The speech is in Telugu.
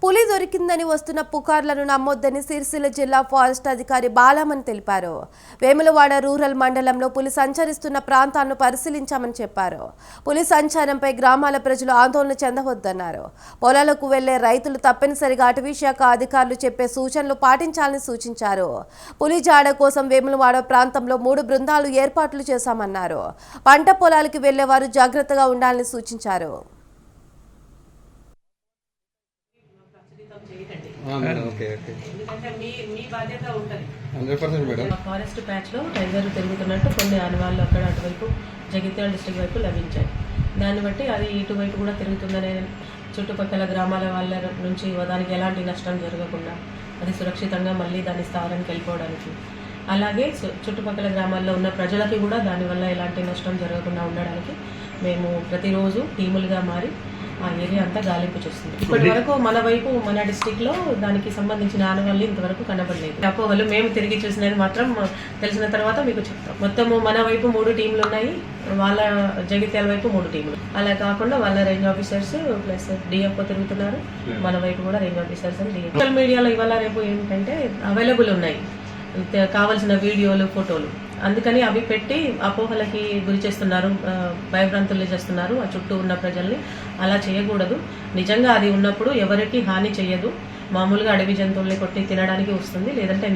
పులి దొరికిందని వస్తున్న పుకార్లను నమ్మొద్దని సిరిసిల్ల జిల్లా ఫారెస్ట్ అధికారి బాలమన్ తెలిపారు. వేములవాడ రూరల్ మండలంలో పులి సంచరిస్తున్న ప్రాంతాలను పరిశీలించామని చెప్పారు. పులి సంచారంపై గ్రామాల ప్రజలు ఆందోళన చెందవద్దన్నారు. పొలాలకు వెళ్లే రైతులు తప్పనిసరిగా అటవీ శాఖ అధికారులు చెప్పే సూచనలు పాటించాలని సూచించారు. పులి జాడ కోసం వేములవాడ ప్రాంతంలో 3 బృందాలు ఏర్పాట్లు చేశామన్నారు. పంట పొలాలకు వెళ్లేవారు జాగ్రత్తగా ఉండాలని సూచించారు. ఫారెస్ట్ ప్యాచ్ లో టైగర్ తిరుగుతున్నట్టు కొన్ని ఆనవాళ్ళు అక్కడ అటువైపు జగిత్యాల డిస్ట్రిక్ట్ వైపు లభించాయి. దాన్ని బట్టి అది ఇటువైపు కూడా తిరుగుతుందనే చుట్టుపక్కల గ్రామాల వాళ్ళ నుంచి దానికి ఎలాంటి నష్టం జరగకుండా అది సురక్షితంగా మళ్ళీ దాని స్థావరానికి వెళ్ళిపోవడానికి, అలాగే చుట్టుపక్కల గ్రామాల్లో ఉన్న ప్రజలకి కూడా దానివల్ల ఎలాంటి నష్టం జరగకుండా ఉండడానికి మేము ప్రతిరోజు టీములుగా మారి ఆ ఏరియా అంతా గాలింపు చేస్తుంది. ఇప్పటి వరకు మన వైపు మన డిస్టిక్ లో దానికి సంబంధించిన ఆనవాళ్ళు ఇంతవరకు కనబడలేదు. అపోహలు మేము తిరిగి చూసినది మాత్రం తెలిసిన తర్వాత మీకు చెప్తాం. మొత్తము మన వైపు 3 టీంలు ఉన్నాయి, వాళ్ళ జగిత్యాల వైపు 3 టీంలు. అలా కాకుండా వాళ్ళ రేంజ్ ఆఫీసర్స్ ప్లస్ డిఎఫ్ఓ తిరుగుతున్నారు, మన వైపు కూడా రేంజ్ ఆఫీసర్స్ అని డిఎఫ్ఓ. సోషల్ మీడియాలో ఇవాళ రేపు ఏంటంటే అవైలబుల్ ఉన్నాయి కావాల్సిన వీడియోలు, ఫోటోలు. అందుకని అవి పెట్టి అపోహలకి గురి చేస్తున్నారు, భయభ్రాంతులు చేస్తున్నారు ఆ చుట్టూ ఉన్న ప్రజల్ని. అలా చేయకూడదు. నిజంగా అది ఉన్నప్పుడు ఎవరికి హాని చేయదు. మామూలుగా అడవి జంతువుల్ని కొట్టి తినడానికి వస్తుంది, లేదంటే